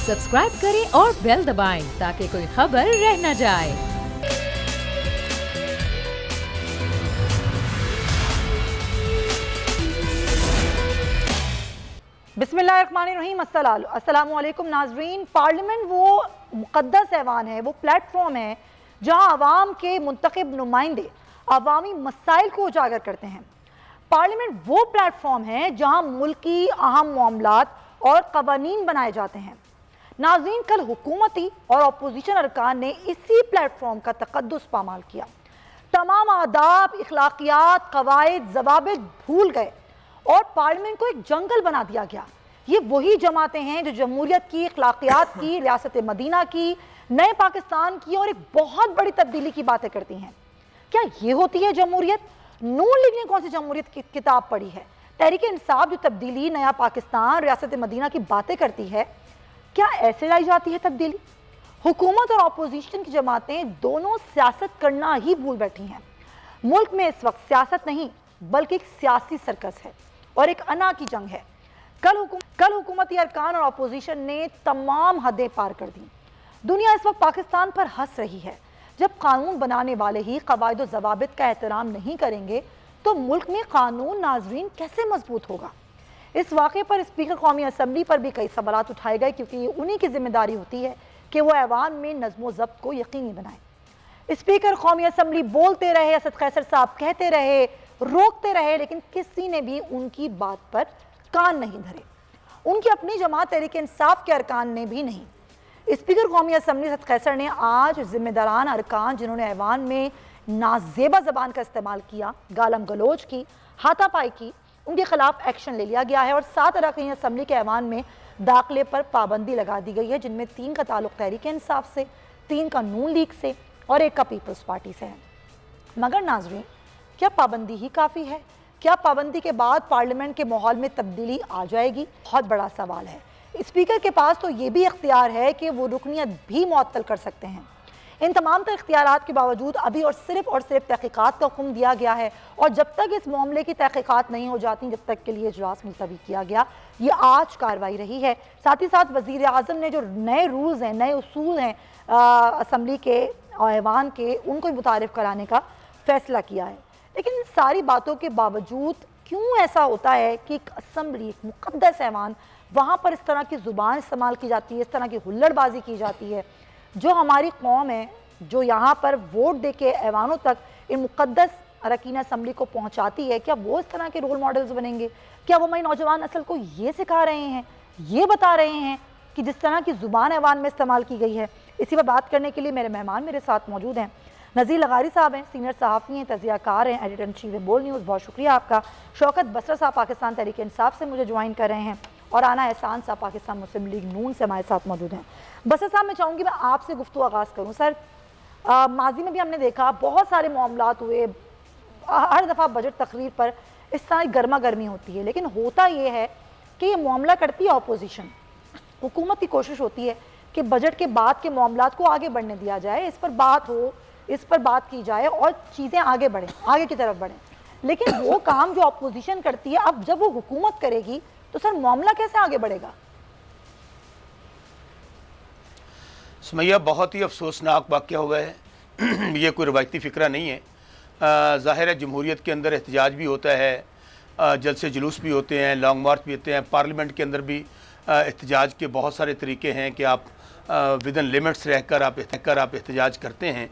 Subscribe करें और bell दबाएं ताकि कोई खबर रह न जाए। बिस्मिल्लाहिर्रहमानिर्रहीम। अस्सलामु अलैकुम नाजरीन। पार्लियामेंट वो मुक़द्दस ऐवान है, वो प्लेटफॉर्म है जहां अवाम के मुंतखब नुमाइंदे अवामी मसाइल को उजागर करते हैं। पार्लियामेंट वो प्लेटफॉर्म है जहां मुल्क की अहम मामलात और कवानीन बनाए जाते हैं। नाज़रीन, कल हुकूमती और अपोजिशन अरकान ने इसी प्लेटफॉर्म का तक़द्दुस पामाल किया। तमाम आदाब, इखलाकियात, कवायद, ज़वाबित भूल गए और पार्लियामेंट को एक जंगल बना दिया गया। ये वही जमातें हैं जो जमहूरियत की, इखलाकियात की, रियासत मदीना की, नए पाकिस्तान की और एक बहुत बड़ी तब्दीली की बातें करती हैं। क्या ये होती है जमहूरियत? नून लीग ने कौन सी जमहूरियत की किताब पढ़ी है? तहरीक इंसाफ जो तब्दीली, नया पाकिस्तान, रियासत मदीना की बातें करती है, क्या ऐसे लाई जाती है तब्दीली? हुकूमत और अपोजिशन की जमातें दोनों सियासत करना ही भूल बैठी हैं। मुल्क में इस वक्त सियासत नहीं बल्कि एक सियासी सर्कस है और एक अना की जंग है। कल हुकूमती अरकान और अपोजिशन ने तमाम हदें पार कर दी। दुनिया इस वक्त पाकिस्तान पर हंस रही है। जब कानून बनाने वाले ही कवायद और ज़वाबित का एहतराम नहीं करेंगे तो मुल्क में कानून नाजरीन कैसे मजबूत होगा? इस वाक़े पर स्पीकर कौमी असम्बली पर भी कई सवालात उठाए गए, क्योंकि ये उन्हीं की जिम्मेदारी होती है कि वो ऐवान में नज़्म ज़ब्त को यकीनी बनाए। स्पीकर कौमी असम्बली बोलते रहे, असद कैसर साहब कहते रहे, रोकते रहे, लेकिन किसी ने भी उनकी बात पर कान नहीं धरे। उनकी अपनी जमात तहरीक इंसाफ के अरकान ने भी नहीं। स्पीकर कौमी असम्बली असद कैसर ने आज जिम्मेदारान अरकान जिन्होंने ऐवान में नाजेबा ज़बान का इस्तेमाल किया, गालम गलोच की, हाथापाई की, उनके खिलाफ एक्शन ले लिया गया है और 7 अरकान असम्बली के ऐवान में दाखिले पर पाबंदी लगा दी गई है, जिनमें 3 का ताल्लुक तहरीक इंसाफ से, 3 का नून लीग से और 1 का पीपल्स पार्टी से है। मगर नाजरीन, क्या पाबंदी ही काफ़ी है? क्या पाबंदी के बाद पार्लियामेंट के माहौल में तब्दीली आ जाएगी? बहुत बड़ा सवाल है। स्पीकर के पास तो ये भी इख्तियार है कि वो रुकनियत भी मुअत्तल कर सकते हैं। इन तमाम इख्तियारात के बावजूद अभी और सिर्फ तहकीकात का हुक्म दिया गया है और जब तक इस मामले की तहकीकात नहीं हो जाती, जब तक के लिए इजलास मुलतवी किया गया। ये आज कार्रवाई रही है। साथ ही साथ वज़ीर आज़म ने जो नए रूल्स हैं, नए उसूल हैं असम्बली के और ऐवान के, उनको मुतारिफ कराने का फैसला किया है। लेकिन इन सारी बातों के बावजूद क्यों ऐसा होता है कि एक असम्बली, एक मुक़द्दस ऐवान, वहाँ पर इस तरह की ज़ुबान इस्तेमाल की जाती है, इस तरह की हुल्लड़बाजी की जाती है? जो हमारी कौम है, जो यहाँ पर वोट दे के ऐवानों तक इन मुक़द्दस अरकान असम्बली को पहुँचाती है, क्या वो इस तरह के रोल मॉडल्स बनेंगे? क्या वो हमारी नौजवान नस्ल को ये सिखा रहे हैं, ये बता रहे हैं कि जिस तरह की ज़ुबान ऐवान में इस्तेमाल की गई है? इसी पर बात करने के लिए मेरे मेहमान मेरे साथ मौजूद हैं। नज़ीर लगारी साहब हैं, सीनियर सहाफ़ी हैं, तज़कियाकार हैं, एडिटर इन चीफ बोल न्यूज़, बहुत शुक्रिया आपका। शौकत बसरा साहब पाकिस्तान तहरीक इंसाफ से मुझे ज्वाइन कर रहे हैं और आना एहसान साहब पाकिस्तान मुस्लिम लीग नून से हमारे साथ मौजूद हैं। बसरा साहब, मैं चाहूँगी मैं आपसे गुफ्तगू आगाज़ करूँ। सर, माजी में भी हमने देखा बहुत सारे मामलात हुए, हर दफ़ा बजट तकरीर पर इस तरह गर्मा गर्मी होती है, लेकिन होता ये है कि ये मामला करती है अपोजिशन। हुकूमत की कोशिश होती है कि बजट के बाद के मामलात को आगे बढ़ने दिया जाए, इस पर बात हो, इस पर बात की जाए और चीज़ें आगे बढ़ें, आगे की तरफ बढ़ें। लेकिन वो काम जो अपोजिशन करती है, अब जब वो हुकूमत करेगी तो सर मामला कैसे आगे बढ़ेगा? सुमैया, बहुत ही अफसोसनाक वाक़या हुआ है। ये कोई रवायती फ़िक्रा नहीं है। ज़ाहिर है जमहूरियत के अंदर एहतजाज भी होता है, जलसे जुलूस भी होते हैं, लॉन्ग मार्च भी होते हैं। पार्लियामेंट के अंदर भी एहतजाज के बहुत सारे तरीके हैं कि आप विदिन लिमिट्स रहकर आप एहतजाज करते हैं।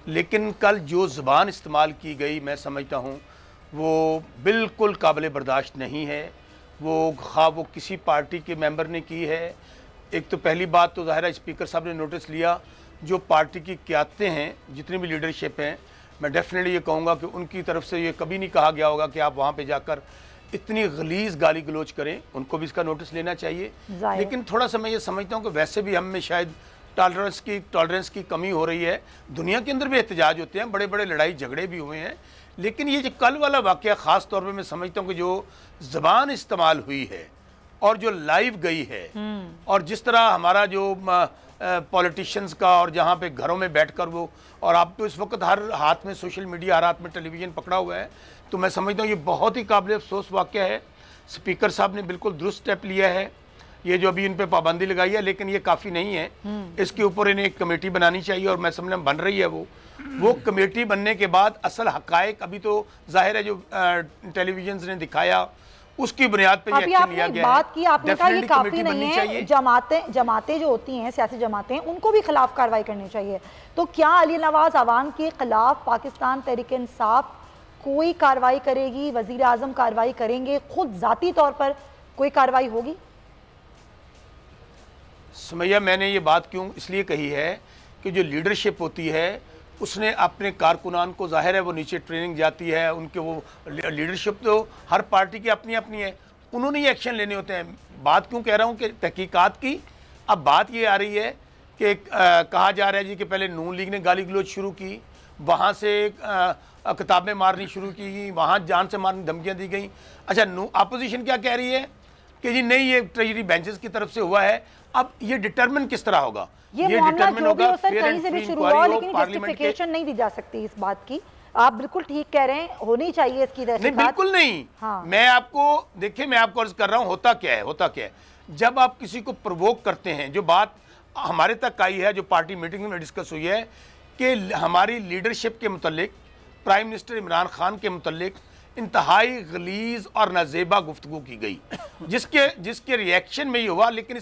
लेकिन कल जो ज़बान इस्तेमाल की गई, मैं समझता हूँ वो बिल्कुल काबिल बर्दाश्त नहीं है। वो किसी पार्टी के मेंबर ने की है। एक तो पहली बात तो ज़ाहिर है स्पीकर साहब ने नोटिस लिया, जो पार्टी की क़यादतें हैं, जितनी भी लीडरशिप हैं, मैं डेफिनेटली ये कहूँगा कि उनकी तरफ से ये कभी नहीं कहा गया होगा कि आप वहाँ पे जाकर इतनी गलीज़ गाली गलोच करें। उनको भी इसका नोटिस लेना चाहिए। लेकिन थोड़ा सा मैं ये समझता हूँ कि वैसे भी हम में शायद टॉलरेंस की कमी हो रही है। दुनिया के अंदर भी एहतजाज होते हैं, बड़े बड़े लड़ाई झगड़े भी हुए हैं, लेकिन ये जो कल वाला वाक़या ख़ास तौर पे मैं समझता हूँ कि जो ज़बान इस्तेमाल हुई है और जो लाइव गई है और जिस तरह हमारा जो पॉलिटिशियंस का, और जहाँ पे घरों में बैठकर वो, और आप तो इस वक्त हर हाथ में सोशल मीडिया, हर हाथ में टेलीविज़न पकड़ा हुआ है, तो मैं समझता हूँ ये बहुत ही काबिल अफसोस वाक़या है। स्पीकर साहब ने बिल्कुल दुरुस्त स्टेप लिया है। ये जो अभी इन पे पाबंदी लगाई है, लेकिन ये काफ़ी नहीं है। इसके ऊपर इन्हें एक कमेटी बनानी चाहिए और मैं समझ बन रही है वो कमेटी बनने के बाद असल हकायक अभी तो जाहिर है जो टेलीविजन ने दिखाया उसकी बुनियाद पे अभी आपने एक बात की, आपने कहा ये काफी नहीं है, जमातें जो होती हैं, सियासी जमातें, उनको भी खिलाफ कार्रवाई करनी चाहिए। तो क्या अली नवाज अवाम के खिलाफ पाकिस्तान तहरीक इंसाफ कोई कार्रवाई करेगी, वजीर आजम कार्रवाई करेंगे, खुद जाती तौर पर कोई कार्रवाई होगी? सुमैया, मैंने ये बात क्यों इसलिए कही है कि जो लीडरशिप होती है उसने अपने कारकुनान को, जाहिर है वो नीचे ट्रेनिंग जाती है, उनके वो लीडरशिप तो हर पार्टी की अपनी अपनी है, उन्होंने ये एक्शन लेने होते हैं। बात क्यों कह रहा हूँ कि तहकीकात की अब बात ये आ रही है कि कहा जा रहा है जी कि पहले नून लीग ने गाली गलोच शुरू की, वहाँ से किताबें मारनी शुरू की, वहाँ जान से मारने धमकियाँ दी गई। अच्छा, अपोजिशन क्या कह रही है कि जी नहीं ये ट्रेजरी बेंचेस की तरफ से हुआ है। अब ये डिटरमिन किस तरह होगा? ये डिटरमिन होगा कहीं से भी शुरू हुआ, लेकिन जस्टिफिकेशन नहीं दी जा सकती इस बात की। आप बिल्कुल ठीक कह रहे हैं, होनी चाहिए इसकी तहकीकात। नहीं, बिल्कुल नहीं। हाँ। मैं आपको देखिए, मैं आपको अर्ज कर रहा हूँ होता क्या है, जब आप किसी को प्रोवोक करते हैं, जो बात हमारे तक आई है, जो पार्टी मीटिंग में डिस्कस हुई है कि हमारी लीडरशिप के मुतल्लिक, प्राइम मिनिस्टर इमरान खान के मुतल्लिक इंतहाई गलीज और नाजेबा गुफ्तगू की गई, जिसके रिएक्शन में ये हुआ। लेकिन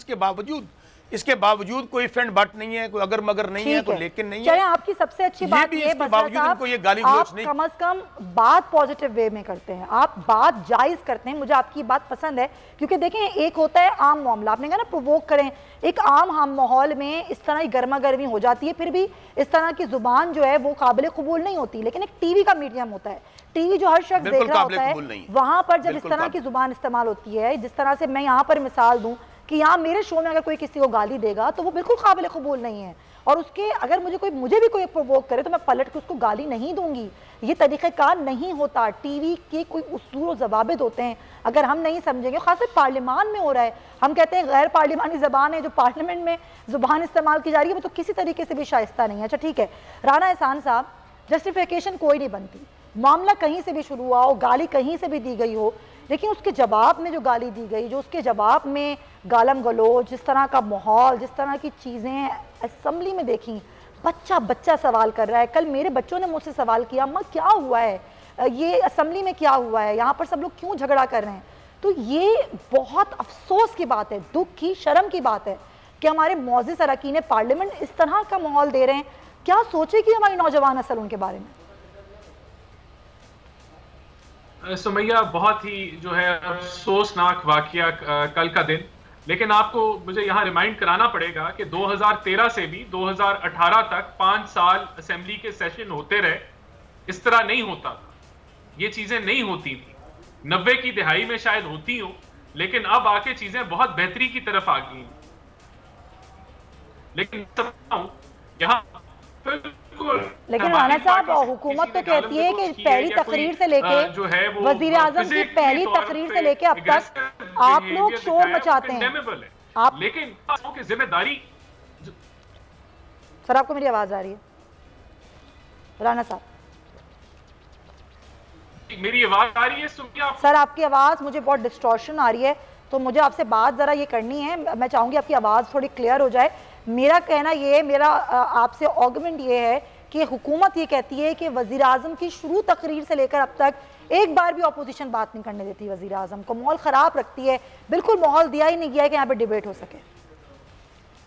इसके बावजूद कोई फ्रेंड बट नहीं है, कोई अगर मगर नहीं है, कोई लेकिन नहीं है। आपकी सबसे अच्छी बात ये आप कम अज कम बात पॉजिटिव वे में करते हैं, आप बात जायज करते हैं, मुझे आपकी बात पसंद है। क्योंकि देखें, एक होता है आम मामला, आपने कहा ना प्रोवोक करें, एक आम हम माहौल में इस तरह की गर्मा गर्मी हो जाती है, फिर भी इस तरह की जुबान जो है वो काबिल कबूल नहीं होती। लेकिन एक टीवी का मीडियम होता है, टीवी जो हर शख्स देख रहा होता है, वहां पर जब इस तरह की जुबान इस्तेमाल होती है, जिस तरह से मैं यहाँ पर मिसाल दूं कि यहाँ मेरे शो में अगर कोई किसी को गाली देगा तो वो बिल्कुल काबिल कबूल नहीं है, और उसके अगर मुझे भी कोई प्रोवोक करे तो मैं पलट के उसको गाली नहीं दूंगी। ये तरीक़ेकार नहीं होता। टीवी के कोई उसूल और ज़वाबित होते हैं, अगर हम नहीं समझेंगे, खासकर पार्लियामान में हो रहा है, हम कहते हैं गैर पार्लियामानी ज़बान है, जो पार्लियामेंट में ज़ुबान इस्तेमाल की जा रही है वो तो किसी तरीके से भी शाइस्ता नहीं है। अच्छा ठीक है, राना एहसान साहब, जस्टिफिकेशन कोई नहीं बनती, मामला कहीं से भी शुरू हुआ हो, गाली कहीं से भी दी गई हो, लेकिन उसके जवाब में जो गाली दी गई, जो उसके जवाब में गालम गलोच, जिस तरह का माहौल, जिस तरह की चीज़ें असेंबली में देखी, बच्चा सवाल कर रहा है। कल मेरे बच्चों ने मुझसे सवाल किया, अम्मा क्या हुआ है, ये असेंबली में क्या हुआ है, यहाँ पर सब लोग क्यों झगड़ा कर रहे हैं। तो ये बहुत अफसोस की बात है, दुख की, शर्म की बात है कि हमारे मौजूद अरकान पार्लियामेंट इस तरह का माहौल दे रहे हैं। क्या सोचे कि हमारी नौजवान नस्ल उनके बारे में? सुमैया, बहुत ही जो है अफसोसनाक वाकया कल का दिन। लेकिन आपको मुझे यहाँ रिमाइंड कराना पड़ेगा कि 2013 से भी 2018 तक 5 साल असेंबली के सेशन होते रहे, इस तरह नहीं होता था, ये चीजें नहीं होती थी। 90 की दिहाई में शायद होती हो, लेकिन अब आके चीजें बहुत बेहतरी की तरफ आ गई। लेकिन यहाँ लेकिन राना साहब, हुकूमत तो कहती है कि पहली तकरीर से लेके वजीर आजम की पहली तकरीर से लेके अब तक आप लोग शोर मचाते हैं। आप लेकिन जिम्मेदारी। सर, आपको मेरी आवाज आ रही है? राना साहब, मेरी आवाज आ रही है? सर, आपकी आवाज मुझे बहुत डिस्टॉर्शन आ रही है, तो मुझे आपसे बात जरा ये करनी है। मैं चाहूंगी आपकी आवाज थोड़ी क्लियर हो जाए। मेरा कहना ये है, मेरा आपसे आर्गुमेंट ये है कि हुकूमत ये कहती है कि वज़ीर आज़म की शुरू तकरीर से लेकर अब तक एक बार भी अपोजिशन बात नहीं करने देती, वज़ीर आज़म को माहौल ख़राब रखती है, बिल्कुल माहौल दिया ही नहीं गया है कि यहाँ पे डिबेट हो सके।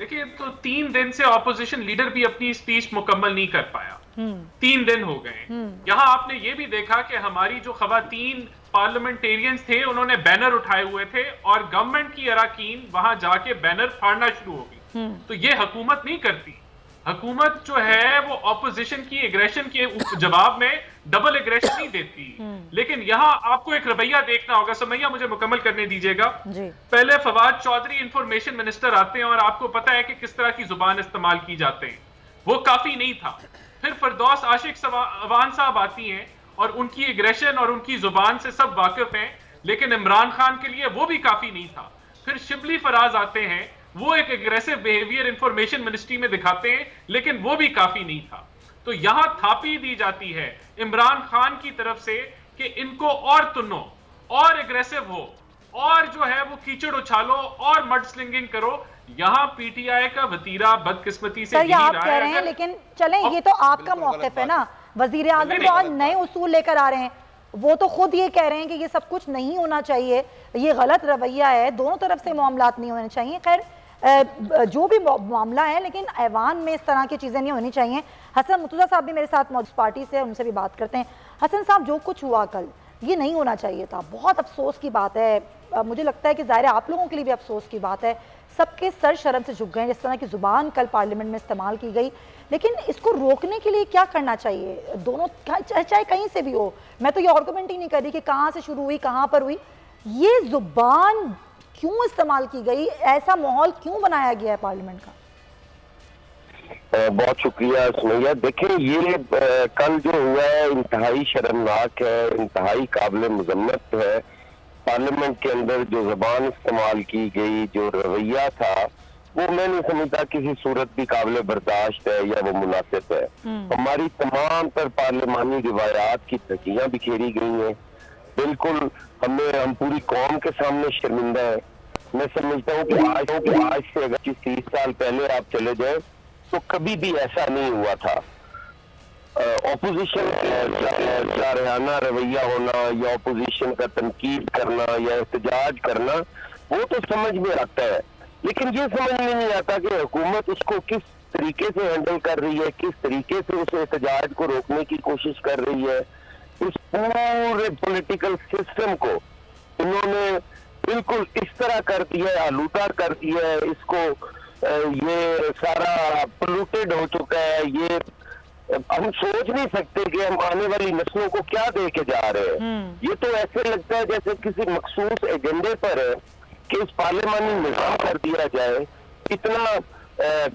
देखिए, तो 3 दिन से अपोजिशन लीडर भी अपनी स्पीच मुकम्मल नहीं कर पाया। 3 दिन हो गए। यहाँ आपने ये भी देखा कि हमारी जो खवातीन पार्लियामेंटेरियंस थे, उन्होंने बैनर उठाए हुए थे और गवर्नमेंट की अरकान वहां जाके बैनर फाड़ना शुरू हो गई। तो ये हुकूमत नहीं करती। हुकूमत जो है वो ऑपोजिशन की एग्रेशन के जवाब में डबल एग्रेशन नहीं देती। लेकिन यहाँ आपको एक रवैया देखना होगा। समैया, मुझे मुकम्मल करने दीजिएगा। पहले फवाद चौधरी इंफॉर्मेशन मिनिस्टर आते हैं और आपको पता है कि किस तरह की जुबान इस्तेमाल की जाते हैं, वो काफी नहीं था। फिर फरदौस आशिक अवान साहब आती हैं और उनकी एग्रेशन और उनकी जुबान से सब वाकिफ हैं, लेकिन इमरान खान के लिए वो भी काफी नहीं था। फिर शिबली फराज आते हैं, वो एक एग्रेसिव बिहेवियर इंफॉर्मेशन मिनिस्ट्री में दिखाते हैं, लेकिन वो भी काफी नहीं था। तो यहां थापी दी जाती है इमरान खान की तरफ से कि इनको और तुनो, और एग्रेसिव हो, और जो है वो कीचड़ उछालो और मड स्लिंगिंग करो। यहाँ पीटीआई का वतीरा बदकिस्मती से सर आप कह रहे हैं, लेकिन चलें ये तो आपका मौक़िफ़ है ना, वजीर आज़म तो आज नए उसूल लेकर आ रहे हैं, वो तो खुद ये कह रहे हैं कि ये सब कुछ नहीं होना चाहिए, ये गलत रवैया है, दोनों तरफ से मामलात नहीं होने चाहिए। खैर जो भी मामला है, लेकिन ऐवान में इस तरह की चीज़ें नहीं होनी चाहिए। हसन मुर्तज़ा साहब भी मेरे साथ मौजूद पार्टी से, उनसे भी बात करते हैं। हसन साहब, जो कुछ हुआ कल ये नहीं होना चाहिए था, बहुत अफसोस की बात है। मुझे लगता है कि ज़ाहिर है आप लोगों के लिए भी अफसोस की बात है, सबके सर शर्म से झुक गए जिस तरह की ज़ुबान कल पार्लियामेंट में इस्तेमाल की गई। लेकिन इसको रोकने के लिए क्या करना चाहिए, दोनों चाहे कहीं से भी हो। मैं तो ये आर्गुमेंट ही नहीं कर रही कि कहाँ से शुरू हुई कहाँ पर हुई, ये ज़ुबान क्यों इस्तेमाल की गई, ऐसा माहौल क्यों बनाया गया है पार्लियामेंट का? बहुत शुक्रिया सुमैया। देखिए ये कल जो हुआ है इंतहाई शर्मनाक है, इंतहाई काबिल मजम्मत है। पार्लियामेंट के अंदर जो ज़बान इस्तेमाल की गई, जो रवैया था, वो मैं नहीं समझता किसी सूरत भी काबिल बर्दाश्त है या वो मुनासिब है। हमारी तमाम तर पार्लियामानी रिवायात की धज्जियां बिखेरी गई हैं। बिल्कुल हम पूरी कौम के सामने शर्मिंदा है। मैं समझता हूँ कि आज से अगर 30 साल पहले आप चले जाए तो कभी भी ऐसा नहीं हुआ था। ऑपोजिशन का रहना रवैया होना या ऑपोजिशन का तनकीद करना या एहतजाज करना वो तो समझ में आता है, लेकिन ये समझ में नहीं आता कि हुकूमत उसको किस तरीके से हैंडल कर रही है, किस तरीके से उस एहतजाज को रोकने की कोशिश कर रही है। इस पूरे पॉलिटिकल सिस्टम को इन्होंने बिल्कुल इस तरह कर दिया है, आलूदा कर दिया है, इसको ये सारा पोल्यूटेड हो चुका है। ये हम सोच नहीं सकते कि हम आने वाली नस्लों को क्या दे के जा रहे हैं। ये तो ऐसे लगता है जैसे किसी मखसूस एजेंडे पर है कि इस पार्लियामानी निजाम कर दिया जाए, इतना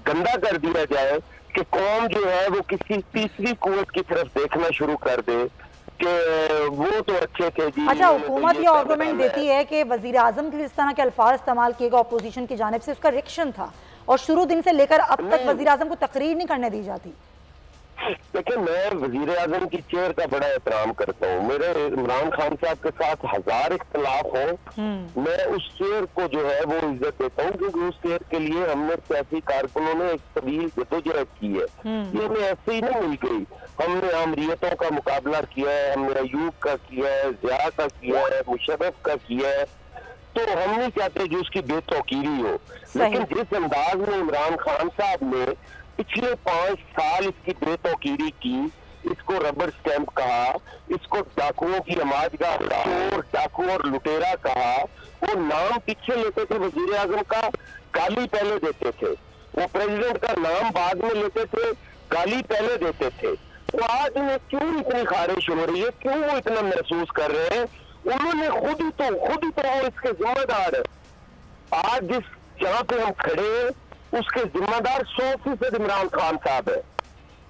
गंदा कर दिया जाए कि कौम जो है वो किसी तीसरी कुव्वत की तरफ देखना शुरू कर दे कि वो तो अच्छे थे जी। अच्छा, हुकूमत ये आर्गुमेंट देती है कि वजीर आजम के इस तरह के अल्फाज इस्तेमाल किए गए अपोजिशन की जानिब से, उसका रिएक्शन था और शुरू दिन से लेकर अब तक वजीर आजम को तकरीर नहीं करने दी जाती। देखिए मैं वजीर आजम की चेयर का बड़ा एहतराम करता हूँ। मेरे इमरान खान साहब के साथ 1000 इख्तलाफ हो, मैं उस चेयर को जो है वो इज्जत देता हूँ, क्योंकि उस चेयर के लिए हमने सियासी कारकुनों ने एक तवील जदोजहद की है। ये हमें ऐसे ही नहीं मिल गई। हमने आमरीतों का मुकाबला किया है, हमने अयूब का किया है, ज़िया का किया है, मुशर्रफ का किया है, तो हम नहीं चाहते कि उसकी बेतौकीरी हो। लेकिन जिस अंदाज में इमरान खान साहब ने पिछले 5 साल इसकी बेतौकीरी की, इसको रबर स्टैंप कहा, इसको डाकुओं की नमाज़गाह कहा, डाकू और लुटेरा कहा, वो नाम पीछे लेते थे वजीर आजम का, गाली पहले देते थे। वो प्रेसिडेंट का नाम बाद में लेते थे, गाली पहले देते थे। तो आज उन्हें क्यों इतनी खारिश हो रही है, क्यों वो इतना महसूस कर रहे हैं? उन्होंने खुद ही तो वो इसके जिम्मेदार है। आज जिस जहाँ पे हम खड़े हैं उसके जिम्मेदार 100% इमरान खान साहब है।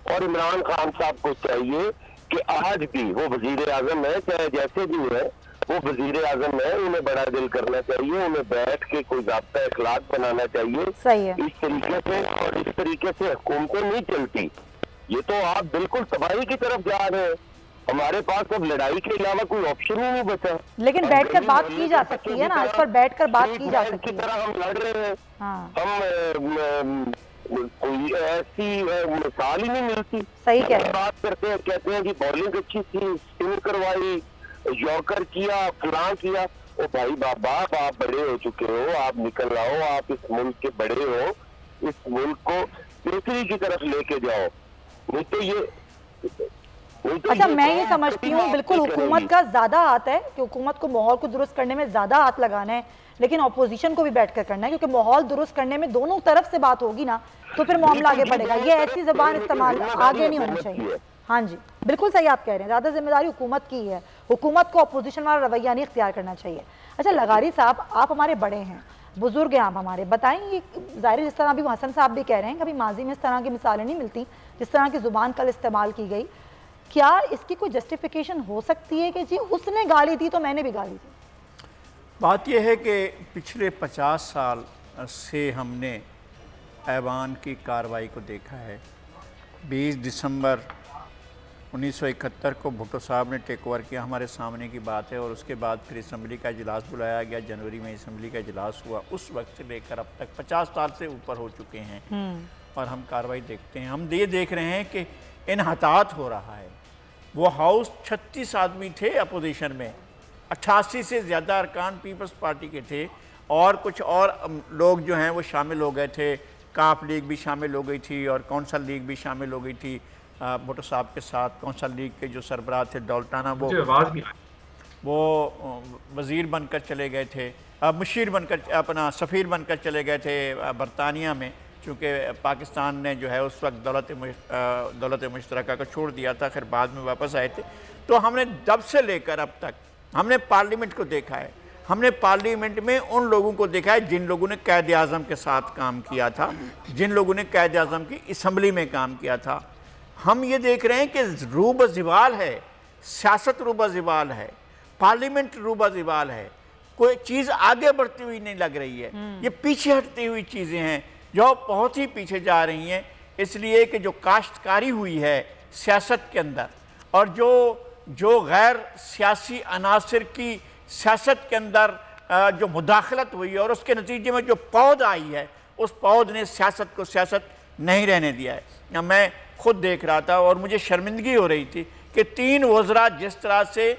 और इमरान खान साहब को चाहिए कि आज भी वो वजीर आजम है, चाहे जैसे भी है वो वजीर आजम है, उन्हें बड़ा दिल करना चाहिए, उन्हें बैठ के कोई ज़ाब्ता अखलाक बनाना चाहिए। सही है। इस तरीके से और इस तरीके से हुकूमतें नहीं चलती। ये तो आप बिल्कुल तबाही की तरफ जा रहे हैं। हमारे पास अब लड़ाई के अलावा कोई ऑप्शन ही नहीं बचा। लेकिन बैठकर बात की जा सकती है ना, इस पर बैठकर बात की जा सकती है। की तरह हम लड़ रहे हैं। हाँ। हम कोई ऐसी मिसाल ही नहीं मिलती। सही कह रहे हैं। बात करते हैं, कहते हैं कि बॉलिंग अच्छी थी, स्पिन करवाई, यॉर्कर किया, फुला किया। ओ भाई बाबा, आप बड़े हो चुके हो, आप निकल आओ, आप इस मुल्क के बड़े हो, इस मुल्क को बेहतरी की तरफ लेके जाओ। नहीं तो ये अच्छा, मैं ये समझती हूँ बिल्कुल हुकूमत का ज्यादा हाथ है कि हुकूमत को माहौल को दुरुस्त करने में ज्यादा हाथ लगाना है, लेकिन अपोजिशन को भी बैठकर करना है, क्योंकि माहौल दुरुस्त करने में दोनों तरफ से बात होगी ना तो फिर मामला आगे बढ़ेगा। ये ऐसी जबान इस्तेमाल आगे नहीं होना चाहिए। हाँ जी, बिल्कुल सही आप कह रहे हैं, ज्यादा जिम्मेदारी हुकूमत की है, हुकूमत को अपोजिशन वाला रवैया नहीं इख्तियार करना चाहिए। अच्छा लगारी साहब, आप हमारे बड़े हैं, बुजुर्ग हैं, आप हमारे बताएंगे, जाहिर जिस तरह अभी हसन साहब भी कह रहे हैं, कभी माजी में इस तरह की मिसालें नहीं मिलती जिस तरह की जुबान कल इस्तेमाल की गई। क्या इसकी कोई जस्टिफिकेशन हो सकती है कि जी उसने गाली दी तो मैंने भी गाली दी? बात यह है कि पिछले 50 साल से हमने ऐवान की कार्रवाई को देखा है। 20 दिसंबर 1971 को भुट्टो साहब ने टेक ओवर किया, हमारे सामने की बात है। और उसके बाद फिर असम्बली का इजलास बुलाया गया, जनवरी में असम्बली का इजलास हुआ। उस वक्त से लेकर अब तक 50 साल से ऊपर हो चुके हैं और हम कार्रवाई देखते हैं। हम ये देख रहे हैं कि इन्हतात हो रहा है। वो हाउस 36 आदमी थे अपोजिशन में, 88 से ज़्यादा अरकान पीपल्स पार्टी के थे और कुछ और लोग जो हैं वो शामिल हो गए थे। काफ लीग भी शामिल हो गई थी और कौंसल लीग भी शामिल हो गई थी भुट्टो साहब के साथ। कौंसल लीग के जो सरबराह थे दौलताना, वो वज़ीर बनकर चले गए थे, मुशीर बनकर, अपना सफ़ीर बनकर चले गए थे बरतानिया में, चूँकि पाकिस्तान ने जो है उस वक्त दौलत मुश्तरका को छोड़ दिया था, फिर बाद में वापस आए थे। तो हमने तब से लेकर अब तक हमने पार्लियामेंट को देखा है। हमने पार्लियामेंट में उन लोगों को देखा है जिन लोगों ने कायद आज़म के साथ काम किया था, जिन लोगों ने कायद आज़म की असम्बली में काम किया था। हम ये देख रहे हैं कि रूबज़िवाल है, सियासत रूबज़िवाल है, पार्लियामेंट रूबज़िवाल है। कोई चीज़ आगे बढ़ती हुई नहीं लग रही है, ये पीछे हटती हुई चीज़ें हैं जो बहुत ही पीछे जा रही हैं। इसलिए कि जो काश्तकारी हुई है सियासत के अंदर और जो गैर सियासी अनासर की सियासत के अंदर जो मुदाखलत हुई है और उसके नतीजे में जो पौध आई है, उस पौध ने सियासत को सियासत नहीं रहने दिया है। मैं खुद देख रहा था और मुझे शर्मिंदगी हो रही थी कि 3 वज़रा जिस तरह से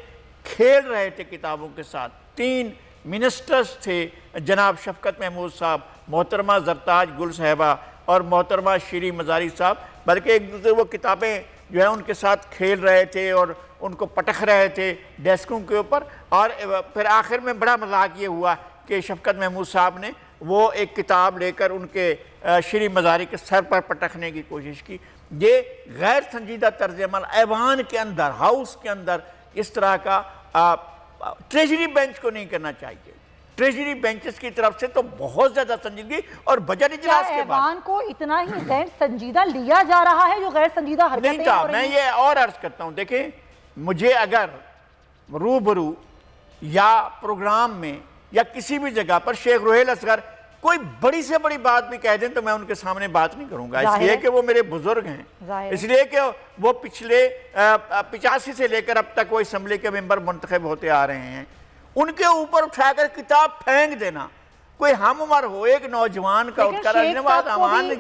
खेल रहे थे किताबों के साथ। 3 मिनिस्टर्स थे, जनाब शफकत महमूद साहब, मोहतरमा जरताज गुल साहिबा और मोहतरमा शीरी मज़ारी साहब, बल्कि एक दूसरे वो किताबें जो है उनके साथ खेल रहे थे और उनको पटक रहे थे डेस्कों के ऊपर। और फिर आखिर में बड़ा मजाक ये हुआ कि शफकत महमूद साहब ने वो एक किताब लेकर उनके शीरी मज़ारी के सर पर पटकने की कोशिश की। ये गैर संजीदा तर्ज अमल ऐवान के अंदर, हाउस के अंदर इस तरह का ट्रेजरी बेंच को नहीं करना चाहिए। ट्रेजरी बेंचेस की तरफ से तो बहुत ज्यादा संजीदगी और बजट इजलास के बाद को इतना ही गैर संजीदा लिया जा रहा है जो गैर संजीदा हरकतें नहीं था। मैं ये और अर्ज करता हूं, देखिए मुझे अगर रूबरू या प्रोग्राम में या किसी भी जगह पर शेख रुहेल असगर कोई बड़ी से बड़ी बात भी कह दें तो मैं उनके सामने बात नहीं करूंगा, इसलिए कि वो मेरे बुजुर्ग हैं, इसलिए कि वो पिछले 85 से लेकर अब तक वो असम्बली के मेंबर मुंतखब होते आ रहे हैं। उनके ऊपर उठाकर किताब फेंक देना, कोई हम उम्र हो एक नौजवान का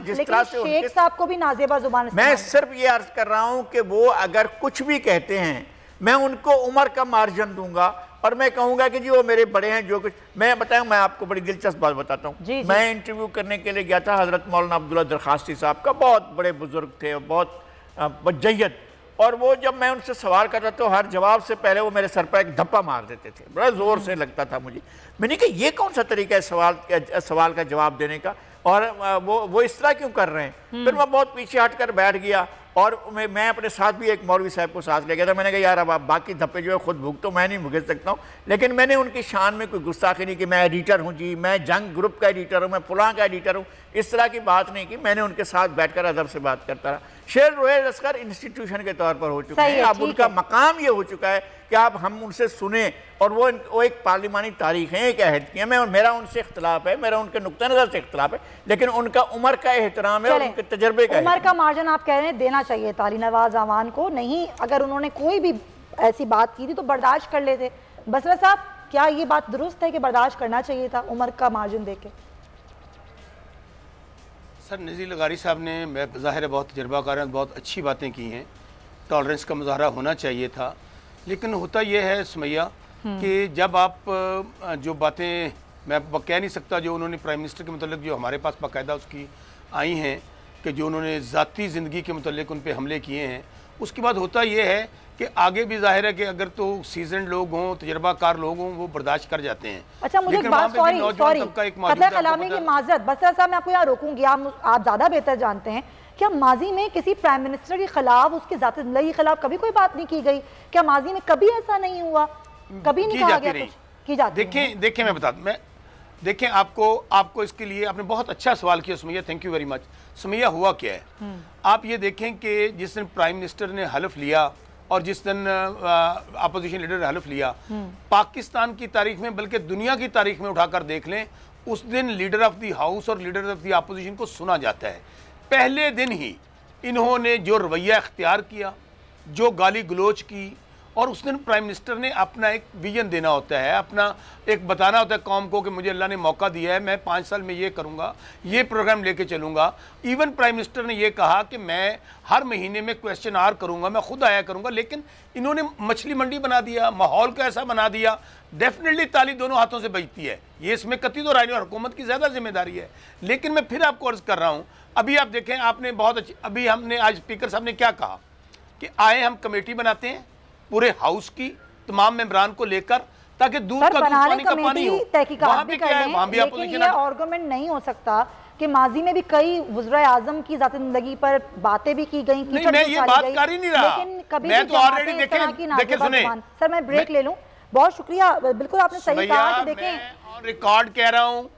जिस तरह से शेख साहब को भी नाज़ेबा जुबान। मैं सिर्फ ये अर्ज कर रहा हूं कि वो अगर कुछ भी कहते हैं मैं उनको उम्र का मार्जिन दूंगा और मैं कहूंगा कि जी वो मेरे बड़े हैं। जो कुछ मैं बताऊं, मैं आपको बड़ी दिलचस्प बात बताता हूं। मैं इंटरव्यू करने के लिए गया था हजरत मौलाना अब्दुल्ला दरखास्ती साहब का, बहुत बड़े बुजुर्ग थे और बहुत बजयत। और वो जब मैं उनसे सवाल करता तो हर जवाब से पहले वो मेरे सर पर एक धप्पा मार देते थे, बड़ा जोर से लगता था मुझे। मैंने कहा ये कौन सा तरीका है सवाल का जवाब देने का, और वो इस तरह क्यों कर रहे हैं। फिर मैं बहुत पीछे हटकर बैठ गया और मैं अपने साथ भी एक मौलवी साहब को साथ ले गया था। मैंने कहा यार अब आप बाकी धप्पे जो है खुद भुगतो, तो मैं नहीं भुगत सकता हूँ, लेकिन मैंने उनकी शान में कोई गुस्ताखी नहीं की। मैं एडिटर हूँ जी, मैं जंग ग्रुप का एडिटर हूँ, मैं फलां का एडिटर हूँ, इस तरह की बात नहीं की। मैंने उनके साथ बैठकर अदब से बात करता रहा। शेर रुहेल असगर इंस्टीट्यूशन के तौर पर हो चुके हैं, अब उनका मकाम ये हो चुका है कि आप हम उनसे सुने। और वो एक पार्लिमानी तारीख है, एक अहद की है। मेरा उनसे इख्तलाफ है, मेरा उनके नुक्ता नज़र से इख्तलाफ है, लेकिन उनका उम्र का एहतराम है और उनके तजर्बे का उम्र का मार्जिन आप कह रहे हैं देना चाहिए ताली नवाज आवान को। नहीं, अगर उन्होंने कोई भी ऐसी बात की थी तो बर्दाश्त कर लेते। बसरा साहब, क्या ये बात दुरुस्त है कि बर्दाश्त करना चाहिए था उम्र का मार्जिन देके? सर नज़ीर लगारी साहब ने, मैं ज़ाहिर है बहुत तजर्बाकार हैं, बहुत अच्छी बातें की हैं, टॉलरेंस का मुजाहरा होना चाहिए था। लेकिन होता यह है सुमैया कि जब आप जो बातें मैं कह नहीं सकता जो उन्होंने प्राइम मिनिस्टर के मतलब जो हमारे पास बाकायदा उसकी आई हैं कि जो उन्होंने ज़ाती ज़िंदगी के मतलब उन पर हमले किए हैं, उसके बाद होता यह है कि आगे भी जाहिर है कि अगर तो सीजन लोग हों, तजर्बाकार लोग हों, वो बर्दाश्त कर जाते हैं। अच्छा, मुझे एक बात, सॉरी कतले कलामी की माजरत, बसरा साहब मैं आपको यहाँ रोकूंगी, आप ज़्यादा बेहतर जानते हैं। क्या माजी में किसी प्राइम मिनिस्टर के खिलाफ, उसके ज़ाती ज़िंदगी के खिलाफ कभी कोई बात नहीं की गई? क्या माजी में कभी ऐसा नहीं हुआ? कभी नहीं कहा गया कुछ? की जाती देखिए मैं बता मैं देखें आपको इसके लिए आपने बहुत अच्छा सवाल किया Sumaiya, thank you very much. Sumaiya हुआ क्या है, आप ये देखें कि जिस दिन प्राइम मिनिस्टर ने हल्फ लिया और जिस दिन अपोजिशन लीडर ने हल्फ लिया, पाकिस्तान की तारीख में बल्कि दुनिया की तारीख में उठाकर देख लें, उस दिन लीडर ऑफ द हाउस और लीडर ऑफ द अपोजिशन को सुना जाता है। पहले दिन ही इन्होंने जो रवैया इख्तियार किया जो गाली गलोच की, और उस दिन प्राइम मिनिस्टर ने अपना एक विजन देना होता है, अपना एक बताना होता है कौम को कि मुझे अल्लाह ने मौका दिया है, मैं 5 साल में ये करूँगा, ये प्रोग्राम लेके चलूँगा। इवन प्राइम मिनिस्टर ने ये कहा कि मैं हर महीने में क्वेश्चन आर करूँगा, मैं खुद आया करूँगा, लेकिन इन्होंने मछली मंडी बना दिया, माहौल को ऐसा बना दिया। डेफिनेटली ताली दोनों हाथों से बजती है, ये इसमें कतई तो राय नहीं, और हुकूमत की ज़्यादा जिम्मेदारी है। लेकिन मैं फिर आपको अर्ज़ कर रहा हूँ, अभी आप देखें, आपने बहुत अच्छी, अभी हमने आज स्पीकर साहब ने क्या कहा कि आए हम कमेटी बनाते हैं पूरे हाउस की तमाम मेंबरान को लेकर, ताकि दूध का दूध पानी का पानी हो। वहाँ पे क्या है, वहाँ भी अपोजिशन आर्गुमेंट नहीं हो सकता कि माजी में भी कई वज़ीर आज़म की ज़ाती ज़िंदगी पर बातें भी की गई। नहीं, मैं ये बात कर ही नहीं रहा, लेकिन कभी मैं तो ऑलरेडी देखे सुने। सर मैं ब्रेक ले लूं, बहुत शुक्रिया, बिल्कुल आपने सही कहा कि देखें ऑन रिकॉर्ड कह रहा हूँ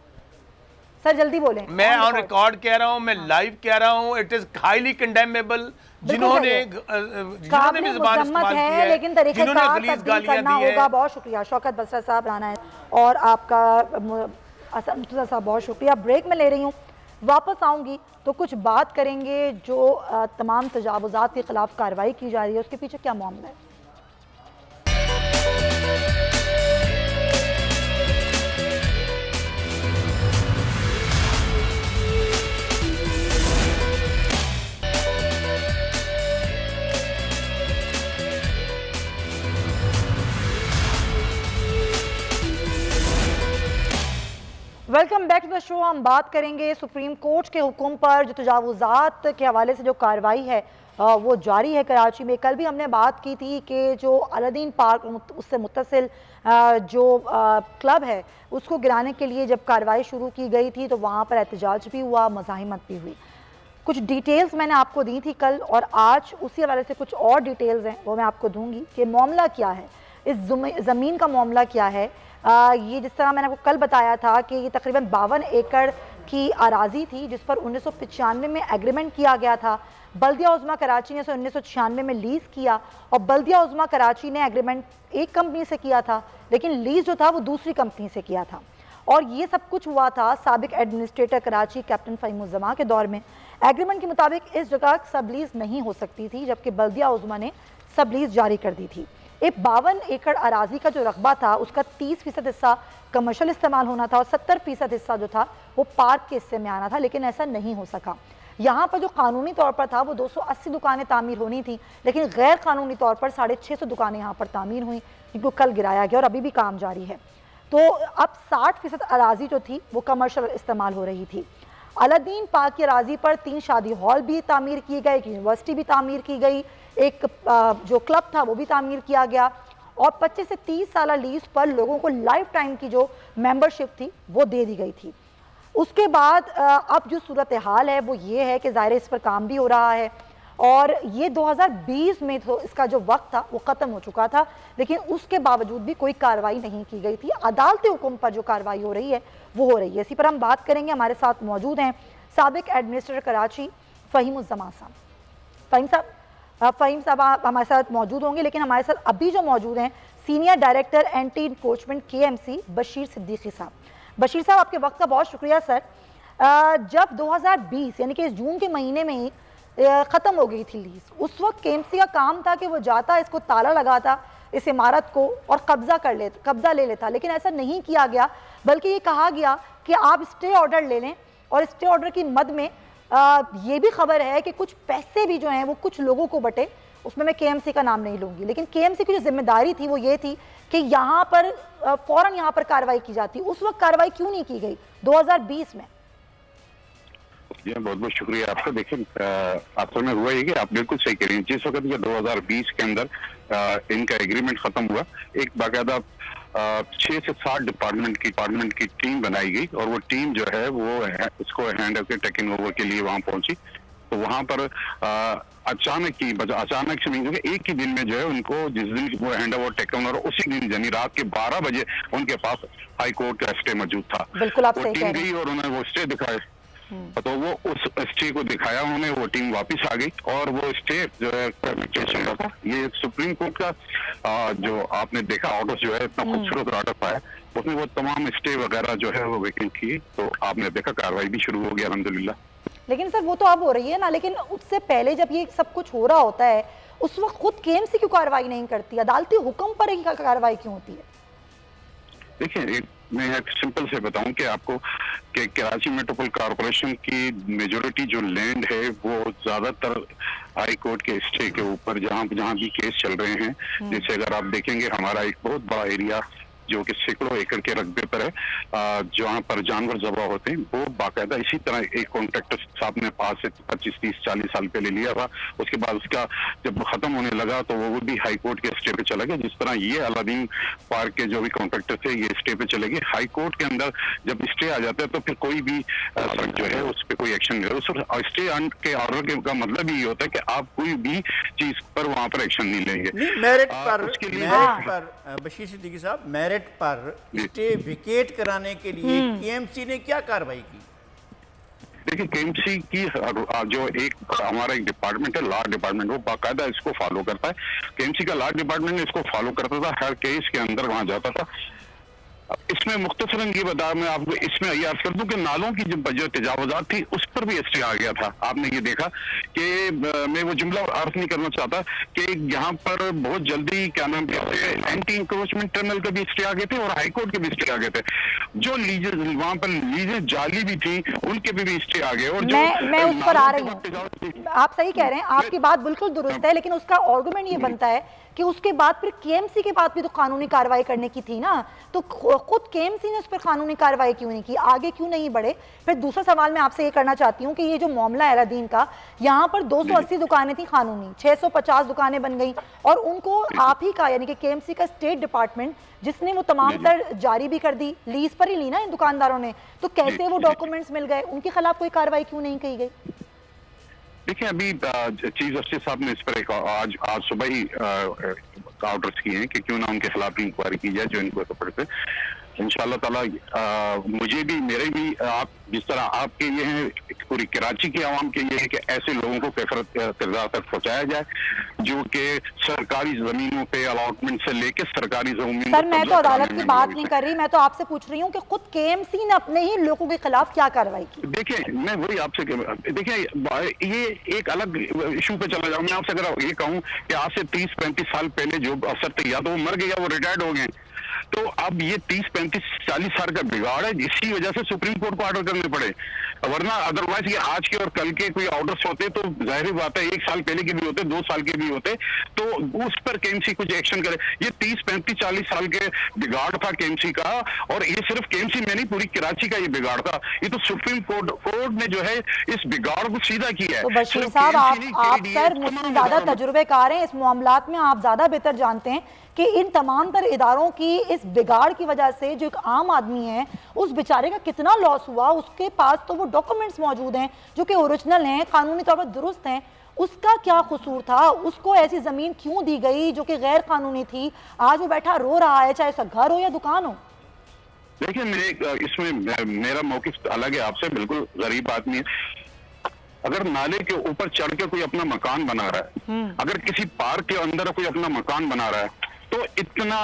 सर, जल्दी बोलें। मैं ऑन रिकॉर्ड कह रहा हूँ, मैं लाइव कह रहा हूँ, इट इज हाईली कंडेमेबल। जिन्होंने भी ज़बान इस्तेमाल की है, लेकिन तरीक़ेकार तब्दील करना होगा। बहुत शुक्रिया शौकत बसरा साहब राना है, और आपका मुर्तज़ा साहब बहुत शुक्रिया। ब्रेक में ले रही हूँ, वापस आऊँगी तो कुछ बात करेंगे जो तमाम तजावुज़ात के खिलाफ कार्रवाई की जा रही है, उसके पीछे क्या मामला है। Welcome back to the show. हम बात करेंगे सुप्रीम कोर्ट के हुक्म पर जो तजावुज़ात के हवाले से जो कार्रवाई है वो जारी है कराची में। कल भी हमने बात की थी कि जो अलादीन पार्क उससे मुत्तसिल जो क्लब है उसको गिराने के लिए जब कार्रवाई शुरू की गई थी तो वहाँ पर एहतजाज भी हुआ, मज़ाहिमत भी हुई। कुछ डिटेल्स मैंने आपको दी थी कल, और आज उसी हवाले से कुछ और डिटेल्स हैं वो मैं आपको दूंगी कि मामला क्या है, इस ज़मीन का मामला क्या है। ये जिस तरह मैंने आपको कल बताया था कि ये तकरीबन 52 एकड़ की अराजी थी जिस पर 1995 में एग्रीमेंट किया गया था। बल्दिया उज़्मा कराची ने 1996 में लीज़ किया, और बल्दिया उज़्मा कराची ने एग्रीमेंट एक कंपनी से किया था, लेकिन लीज़ जो था वो दूसरी कंपनी से किया था। और ये सब कुछ हुआ था साबिक एडमिनिस्ट्रेटर कराची कैप्टन फ़हीम उज़ ज़मा के दौर में। एग्रीमेंट के मुताबिक इस जगह सब लीज़ नहीं हो सकती थी, जबकि बल्दिया उज़्मा ने सब लीज़ जारी कर दी थी। एक 52 एकड़ अराजी का जो रकबा था उसका 30% हिस्सा कमर्शियल इस्तेमाल होना था और 70% हिस्सा जो था वो पार्क के हिस्से में आना था, लेकिन ऐसा नहीं हो सका। यहाँ पर जो कानूनी तौर पर था वो 280 दुकानें तामीर होनी थी, लेकिन गैर कानूनी तौर पर 650 दुकानें यहाँ पर तामीर हुई, जिनको कल गिराया गया और अभी भी काम जारी है। तो अब 60% अराजी जो थी वो कमर्शियल इस्तेमाल हो रही थी। अलादीन पार्क की अराजी पर 3 शादी हॉल भी तामीर किए गए, एक यूनिवर्सिटी भी तामीर की गई, एक जो क्लब था वो भी तामीर किया गया, और 25 से 30 साल लीज पर लोगों को लाइफ टाइम की जो मेंबरशिप थी वो दे दी गई थी। उसके बाद अब जो सूरत हाल है वो ये है कि ज़ाहिर इस पर काम भी हो रहा है, और ये 2020 में तो इसका जो वक्त था वो ख़त्म हो चुका था, लेकिन उसके बावजूद भी कोई कार्रवाई नहीं की गई थी। अदालती हुक्म पर जो कार्रवाई हो रही है वो हो रही है। इसी पर हम बात करेंगे। हमारे साथ मौजूद हैं साबिक एडमिनिस्ट्रेटर कराची फ़हीम उज़ ज़मा साहब। फ़हीम साहब आप हमारे साथ मौजूद होंगे, लेकिन हमारे साथ अभी जो मौजूद हैं senior director anti encroachment KMC Bashir Siddiqui साहब। बशीर साहब, आपके वक्त का बहुत शुक्रिया सर। जब 2020 यानी कि इस जून के महीने में ही ख़त्म हो गई थी लीज, उस वक्त KMC का काम था कि वो जाता, इसको ताला लगाता इस इमारत को और कब्जा ले लेता, लेकिन ऐसा नहीं किया गया, बल्कि ये कहा गया कि आप स्टे ऑर्डर ले लें, और स्टे ऑर्डर की मद में ये भी खबर है कि कुछ पैसे भी जो हैं वो कुछ लोगों को बटे। उसमें मैं KMC का नाम नहीं लूँगी, लेकिन KMC की जो जिम्मेदारी थी वो ये थी कि यहाँ पर फ़ौरन यहाँ पर कार्रवाई की जाती। उस वक्त कार्रवाई क्यों नहीं की गई 2020 में? जी बहुत बहुत शुक्रिया आपका। देखिए असल में हुआ ये कि आप बिल्कुल सही कह रही हैं। जिस वक्त 2020 के अंदर इनका एग्रीमेंट खत्म हुआ, एक बाकायदा 6 से 7 डिपार्टमेंट की टीम बनाई गई, और वो टीम जो है वो इसको हैंड टेकिंग ओवर के लिए वहां पहुंची। तो वहां पर अचानक से नहीं, क्योंकि एक ही दिन में जो है उनको जिस दिन वो हैंड ओवर टेकन और उसी दिन यानी रात के 12 बजे उनके पास हाई कोर्ट का स्टे मौजूद था। वो टीम गई और उन्होंने वो स्टे दिखाया, तो वो उस स्टे को दिखाया उन्होंने, वो टीम वापस आ गई और वो स्टे जो है था। ये सुप्रीम कोर्ट का जो आपने देखा ऑर्डर जो है इतना खूबसूरत ऑर्डर आया, उसमें वो तमाम स्टे वगैरह जो है वो वेकेंट की, तो आपने देखा कार्रवाई भी शुरू हो गया अल्हम्दुलिल्लाह। लेकिन सर वो तो अब हो रही है ना, लेकिन उससे पहले जब ये सब कुछ हो रहा होता है उस वक्त खुद KMC क्यों कार्रवाई नहीं करती, अदालती हुक्म पर ही कार्रवाई क्यों होती है? देखिए, मैं एक सिंपल से बताऊं कि आपको कि कराची मेट्रोपॉलिटन कॉर्पोरेशन की मेजोरिटी जो लैंड है वो ज्यादातर हाई कोर्ट के स्टे के ऊपर जहां भी केस चल रहे हैं, जैसे अगर आप देखेंगे हमारा एक बहुत बड़ा एरिया जो कि सैकड़ों एकड़ के रकबे पर है, जहाँ पर जानवर जबा होते हैं, वो बाकायदा इसी तरह एक कॉन्ट्रैक्टर साहब ने 5 से 25, 30, 40 साल पहले लिया था। उसके बाद उसका जब खत्म होने लगा तो वो भी हाई कोर्ट के स्टे पे चला गया। जिस तरह ये अलादीन पार्क के जो भी कॉन्ट्रैक्टर थे ये स्टे पे चले गए। हाई कोर्ट के अंदर जब स्टे आ जाता है तो फिर कोई भी जो है उस पर कोई एक्शन नहीं होता। स्टे के ऑर्डर का मतलब ये होता है कि आप कोई भी चीज पर वहां पर एक्शन नहीं लेंगे। मेरिट पर बशीर सिद्दीकी साहब, मेरिट पर स्टे विकेट कराने के लिए KMC ने क्या कार्रवाई की? देखिए, KMC की जो एक हमारा एक डिपार्टमेंट है, लॉ डिपार्टमेंट, वो बाकायदा इसको फॉलो करता है। KMC का लॉ डिपार्टमेंट ने इसको फॉलो करता था, हर केस के अंदर वहां जाता था। इसमें मुख्तसरन ये बता मैं आपको इसमें ये अर्ज कर दूं कि नालों की जो तजावुजात थी उस पर भी स्टे आ गया था। आपने ये देखा कि मैं वो जुमला अर्ज नहीं करना चाहता कि यहाँ पर बहुत जल्दी क्या नाम कहते हैं एंटी इंक्रोचमेंट ट्रिब्यूनल के भी स्टे आ गए थे और हाई कोर्ट के भी स्टे आ गए थे। जो लीजें वहां पर लीजें जाली भी थी उनके भी स्टे आ गए। और जो मैं उस पर आ रही हूँ, आप सही कह रहे हैं, आपकी बात बिल्कुल दुरुस्त है, लेकिन उसका आर्गुमेंट ये बनता है कि उसके बाद फिर KMC के बाद भी तो कानूनी कार्रवाई करने की थी ना, तो खुद KMC ने उस पर कानूनी कार्रवाई क्यों नहीं की, आगे क्यों नहीं बढ़े? फिर दूसरा सवाल मैं आपसे ये करना चाहती हूँ कि ये जो मामला है अलादीन का, यहाँ पर 280 दुकानें थी कानूनी, 650 दुकानें बन गई और उनको आप ही का यानी कि KMC का स्टेट डिपार्टमेंट जिसने वो तमाम तर जारी भी कर दी, लीज पर ही ली ना इन दुकानदारों ने, तो कैसे वो डॉक्यूमेंट्स मिल गए, उनके खिलाफ कोई कार्रवाई क्यों नहीं की गई? देखिए, अभी चीफ जस्टिस साहब ने इस पर एक आज सुबह ही ऑर्डर्स किए हैं कि क्यों ना उनके खिलाफ इंक्वायरी की जाए जो इनको पड़ते। इंशाअल्लाह ताला मुझे भी मेरे भी आप जिस तरह आपके ये हैं पूरी कराची के आवाम के ये है कि ऐसे लोगों को किरदार तक पहुंचाया जाए जो कि सरकारी जमीनों पे अलॉटमेंट से लेके सरकारी जमीन। सर मैं तो अदालत की बात नहीं कर रही, मैं तो आपसे पूछ रही हूँ कि खुद KMC ने अपने ही लोगों के खिलाफ क्या कार्रवाई की? देखिए, मैं वही आपसे देखिए ये एक अलग इशू पे चला जाऊँ। मैं आपसे अगर ये कहूँ कि आज से 30-35 साल पहले जो अफसर थे या तो वो मर गए या वो रिटायर्ड हो गए, तो अब ये 30-35-40 साल का बिगाड़ है, इसी वजह से सुप्रीम कोर्ट को ऑर्डर करने पड़े। वरना अदरवाइज ये आज के और कल के कोई ऑर्डर्स होते तो जाहिर बात है 1 साल पहले के भी होते, 2 साल के भी होते, तो उस पर KMC कुछ एक्शन करे। ये 30-35-40 साल के बिगाड़ था KMC का, और ये सिर्फ KMC में नहीं पूरी कराची का ये बिगाड़ था। ये तो सुप्रीम कोर्ट ने जो है इस बिगाड़ को सीधा किया है। तो बशीर साहब आप सर मुझसे ज्यादा तजुर्बेकार हैं इस मामलात में, आप ज्यादा बेहतर जानते हैं कि इन तमाम तर इदारों की इस बिगाड़ की वजह से जो एक आम आदमी है उस बेचारे का कितना लॉस हुआ। उसके पास तो वो डॉक्यूमेंट्स मौजूद हैं जो कि ओरिजिनल हैं, कानूनी तौर पर दुरुस्त हैं, उसका क्या कसूर था? उसको ऐसी जमीन क्यों दी गई जो कि गैर कानूनी थी? आज वो बैठा रो रहा है, चाहे उसका घर हो या दुकान हो। देखिए, मैं इसमें मेरा मौकिफ अलग है आपसे, बिल्कुल गरीब आदमी है। अगर नाले के ऊपर चढ़ के कोई अपना मकान बना रहा है, अगर किसी पार्क के अंदर कोई अपना मकान बना रहा है, तो इतना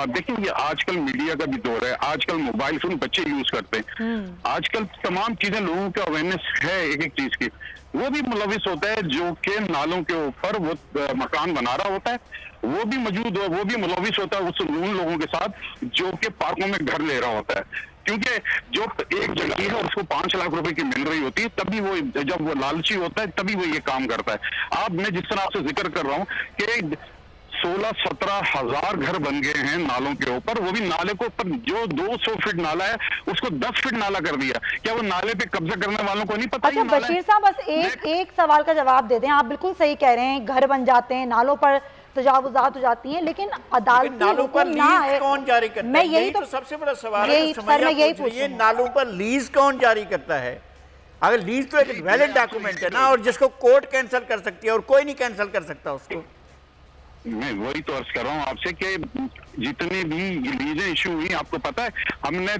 देखिए ये आजकल मीडिया का भी दौर है, आजकल मोबाइल फोन बच्चे यूज करते हैं, आजकल तमाम चीजें लोगों का अवेयरनेस है एक एक चीज की, वो भी मुलविस होता है जो कि नालों के ऊपर वो मकान बना रहा होता है, वो भी मौजूद हो, वो भी मुलविस होता है उन लोगों के साथ जो कि पार्कों में घर ले रहा होता है। क्योंकि जो एक जगह है उसको 5 लाख रुपए की मिल रही होती है, तभी वो जब वो लालची होता है तभी वो ये काम करता है। मैं जिस तरह आपसे जिक्र कर रहा हूँ कि 16-17 हजार घर बन गए हैं नालों के ऊपर, वो भी नाले को ऊपर जो 200 फीट नाला है उसको 10 फीट नाला कर दिया। क्या वो नाले पे कब्जा करने वालों को नहीं पता? अच्छा बशीर साहब, बस एक सवाल का जवाब दे दें। आप बिल्कुल सही कह रहे हैं, घर बन जाते हैं, नालों पर तजावुजात हो जाती हैं, लेकिन अदालती नालों पर लीज कौन जारी करता है? मैं यही तो सबसे बड़ा सवाल है। सर मैं यही पूछ रही हूं, नालों पर लीज कौन जारी करता है? अगर लीज तो एक वैलिड डॉक्यूमेंट है ना, और जिसको कोर्ट कैंसिल कर सकती है और कोई नहीं कैंसिल कर सकता उसको। मैं वही तो अर्ज कर रहा हूँ आपसे कि जितनी भी लीजें इशू हुई, आपको पता है हमने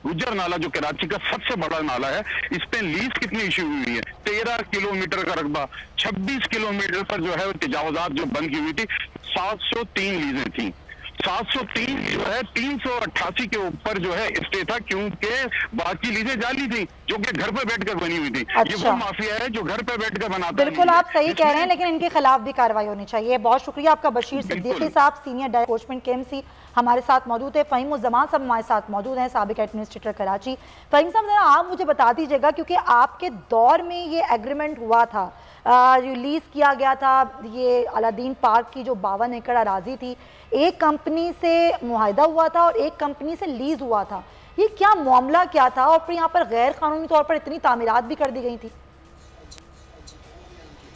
गुजर नाला जो कराची का सबसे बड़ा नाला है, इस पे लीज कितनी इशू हुई है? 13 किलोमीटर का रकबा, 26 किलोमीटर पर जो है तजावुजात जो बंद की हुई थी, 703 लीजें थी। 730 जो है 388 के ऊपर जो है स्टे था, क्योंकि बाकी लीजें जाली थी जो कि घर पे बैठकर बनी हुई थी। अच्छा। ये वो माफिया है जो घर पे बैठकर बनाता है। बिल्कुल आप सही कह रहे हैं, लेकिन इनके खिलाफ भी कार्रवाई होनी चाहिए। बहुत शुक्रिया आपका बशीर सिद्दीकी साहब, सीनियर डायरेक्टर कोचमेंट KMC हमारे साथ मौजूद है। फ़हीम उज़्ज़मान साहब हमारे साथ मौजूद हैं, साबिक एडमिनिस्ट्रेटर कराची। फ़हीम साहब जरा आप मुझे बता दीजिएगा, क्योंकि आपके दौर में ये एग्रीमेंट हुआ था, रिलीज़ किया गया था, ये अलादीन पार्क की जो 52 एकड़ अराजी थी, एक कंपनी से मुआहदा हुआ था और एक कंपनी से लीज हुआ था। ये क्या मामला क्या था, और फिर यहाँ पर गैर कानूनी तौर पर इतनी तामीरात भी कर दी गई थी?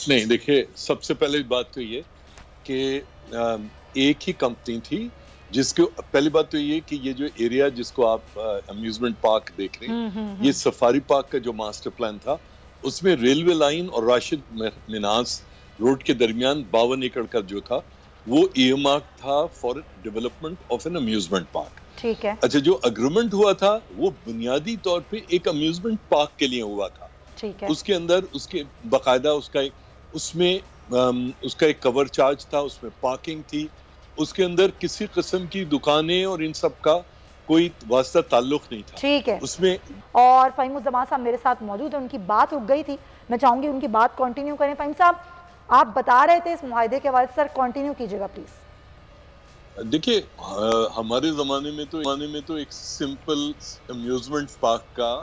नहीं, देखिए सबसे पहले बात तो ये कि एक ही कंपनी थी जिसको, पहली बात तो ये कि ये जो एरिया जिसको आप अम्यूजमेंट पार्क देख रहे हैं, ये सफारी पार्क का जो मास्टर प्लान था, उसमें रेलवे लाइन और राशिद मिनास रोड के दरमियान 52 एकड़ का जो था वो ईयरमार्क था for development of an amusement park. ठीक है। अच्छा, जो एग्रीमेंट हुआ था वो बुनियादी तौर पे एक अम्यूजमेंट पार्क के लिए हुआ था। ठीक है। उसके अंदर उसके बाकायदा उसका एक कवर चार्ज था, उसमें पार्किंग थी, उसके अंदर किसी किस्म की दुकानें और इन सब का कोई वास्ता ताल्लुक नहीं था। ठीक है उसमें। और फ़हीम उज़्ज़मान साहब मेरे साथ मौजूद है, उनकी बात रुक गई थी, मैं चाहूंगी उनकी बात कंटिन्यू करें। फ़हीम साहब आप बता रहे थे इस मुआहदे के हवाले से, सर कंटिन्यू कीजिएगा प्लीज। देखिए, हमारे ज़माने में तो एक सिंपल अम्यूजमेंट पार्क का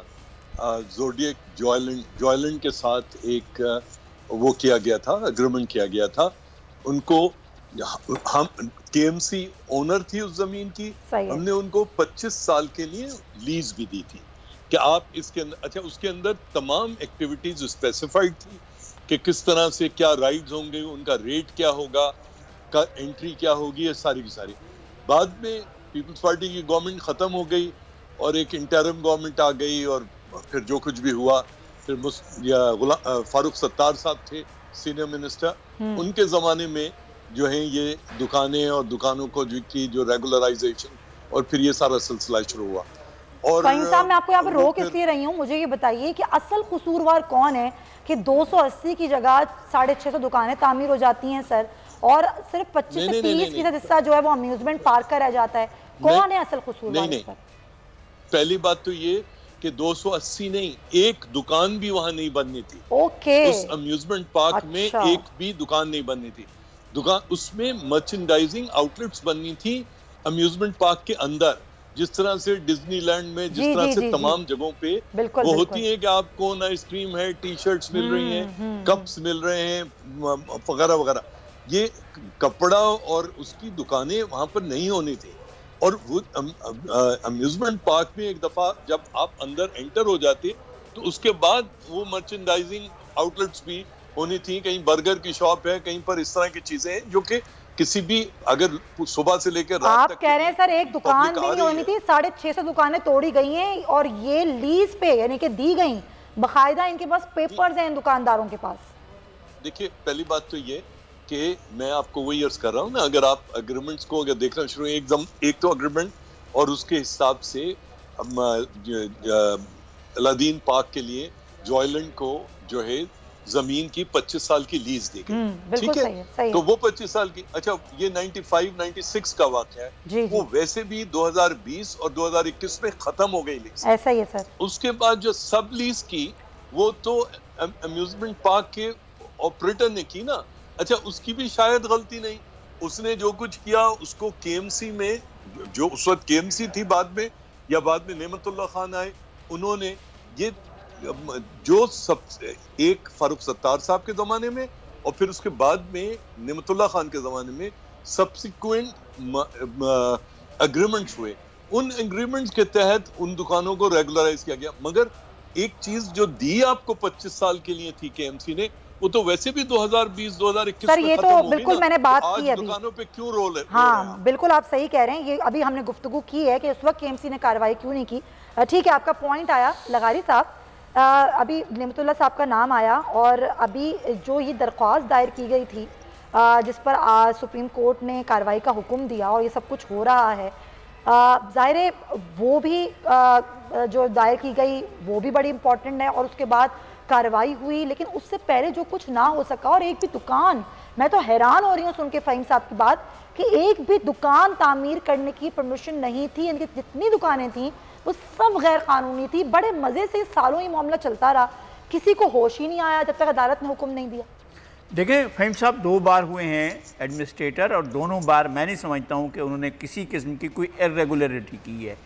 ज़ोडिएक जॉयलैंड के साथ एक वो किया गया था, एग्रीमेंट किया गया था। उनको हम KMC ओनर थी उस जमीन की, हमने उनको 25 साल के लिए लीज भी दी थी कि आप इसके अंदर, अच्छा उसके अंदर तमाम एक्टिविटीज स्पेसिफाइड थी कि किस तरह से क्या राइड्स होंगे, उनका रेट क्या होगा, का एंट्री क्या होगी, ये सारी की सारी। बाद में पीपल्स पार्टी की गवर्नमेंट खत्म हो गई और एक इंटरिम गवर्नमेंट आ गई, और फिर जो कुछ भी हुआ, फिर फारूक सत्तार साहब थे सीनियर मिनिस्टर, उनके जमाने में जो है ये दुकानें और दुकानों को जो रेगुलराइजेशन और फिर ये सारा सिलसिला शुरू हुआ। और फ़हीम साहब मैं आपको यहाँ पर रोक इसलिए रही हूँ, मुझे ये बताइए कि असल कसूरवार कौन है कि 280 की जगह 650 दुकानें तामीर हो जाती हैं सर, और सिर्फ 25 से 30% हिस्सा जो है वो अम्यूजमेंट पार्क का रह जाता है। कौन है असल कसूरवार? पहली बात तो ये कि 280 नहीं, एक दुकान भी वहां नहीं बननी थी। ओके। उस अम्यूजमेंट पार्क में एक भी दुकान नहीं बननी थी। दुकान, उसमें मर्चेंडाइजिंग आउटलेट्स बननी थी अम्यूजमेंट पार्क के अंदर, जिस तरह से डिज्नीलैंड में जिस तरह से तमाम जगहों पे वो होती है कि आपको आइसक्रीम है, टी शर्ट्स मिल रही हैं, कप्स मिल रहे हैं वगैरह वगैरह। ये कपड़ा और उसकी दुकानें वहां पर नहीं होनी थी। और वो अम्यूजमेंट पार्क में एक दफा जब आप अंदर एंटर हो जाते तो उसके बाद वो मर्चेंडाइजिंग आउटलेट्स भी होनी थी। कहीं बर्गर की शॉप है, कहीं पर इस तरह की चीजें हैं जो कि किसी भी, अगर सुबह से लेकर रात आप तक कह रहे हैं सर एक दुकान भी नहीं होनी थी, 650 दुकानें तोड़ी गई हैं और ये लीज पे यानी कि दी गई, बाकायदा इनके पास पेपर्स हैं इन दुकानदारों के पास। देखिए, पहली बात तो ये कि मैं आपको वही अर्ज कर रहा हूँ ना, अगर आप एग्रीमेंट्स को अगर देखना शुरू, एक तो एग्रीमेंट और उसके हिसाब से अलादीन पार्क के लिए जॉयलैंड को जो है जमीन की 25 साल की लीज दी गई। ठीक है, तो वो 25 साल की, अच्छा ये 95-96 का वाक़या है, वो वैसे भी 2020 और 2021 में खत्म हो गई लीज। ऐसा ही है सर। उसके बाद जो सब लीज की वो तो अम्यूजमेंट पार्क के ऑपरेटर ने की ना। अच्छा, उसकी भी शायद गलती नहीं, उसने जो कुछ किया उसको KMC में, जो उस वक्त KMC थी बाद में, या बाद में नेमतुल्लाह खान आए, उन्होंने ये जो सब एक फारूक सत्तार साहब के ज़माने में और फिर उसके बाद में नेमतुल्लाह खान के ज़माने में सब्सिक्वेंट एग्रीमेंट्स हुए, उन एग्रीमेंट्स के तहत उन दुकानों को रेगुलराइज किया गया। मगर एक चीज जो दी आपको 25 साल के लिए थी KMC ने, वो तो वैसे भी 2020-2021 सर ये तो बिल्कुल मैंने बात की अभी दुकानों पे क्यों रोल है। हाँ बिल्कुल आप सही कह रहे हैं, ये अभी हमने गुफ्तगू की है कि उस वक्त KMC ने कार्रवाई क्यों नहीं की। ठीक है, आपका पॉइंट आया लगारी साहब। अभी नेमतुल्लाह साहब का नाम आया और अभी जो ये दरख्वास्त दायर की गई थी जिस पर सुप्रीम कोर्ट ने कार्रवाई का हुक्म दिया और ये सब कुछ हो रहा है, ज़ाहिर है वो भी जो दायर की गई वो भी बड़ी इम्पोर्टेंट है, और उसके बाद कार्रवाई हुई, लेकिन उससे पहले जो कुछ ना हो सका, और एक भी दुकान, मैं तो हैरान हो रही हूँ सुन के फ़हीम साहब की बात कि एक भी दुकान तामीर करने की परमिशन नहीं थी। इनकी जितनी दुकानें थीं वो सब गैर कानूनी थी। बड़े मज़े से सालों ये मामला चलता रहा, किसी को होश ही नहीं आया जब तक अदालत ने हुक्म नहीं दिया। देखिए फ़हीम साहब 2 बार हुए हैं एडमिनिस्ट्रेटर, और दोनों बार मैं नहीं समझता हूँ कि उन्होंने किसी किस्म की कोई इर्रेगुलरिटी की है,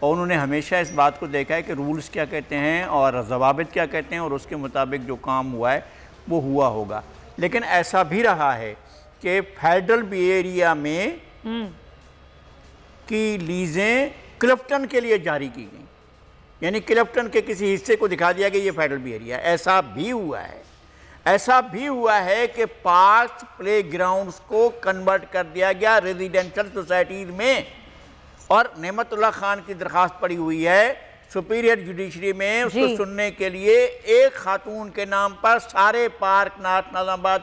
और उन्होंने हमेशा इस बात को देखा है कि रूल्स क्या कहते हैं और ज़वाबित क्या कहते हैं, और उसके मुताबिक जो काम हुआ है वो हुआ होगा। लेकिन ऐसा भी रहा है कि फेडरल बी एरिया में की लीजें क्लिफ्टन के लिए जारी की गई, यानी क्लिफ्टन के किसी हिस्से को दिखा दिया कि ये फेडरल बी एरिया है। ऐसा भी हुआ है, ऐसा भी हुआ है कि पार्क प्ले ग्राउंड्स को कन्वर्ट कर दिया गया रेजिडेंशियल सोसाइटीज़ में, और नेमतुल्लाह खान की दरख्वास्त पड़ी हुई है सुपीरियर जुडिशरी में उसको सुनने के लिए। एक खातून के नाम पर सारे पार्क नाज़माबाद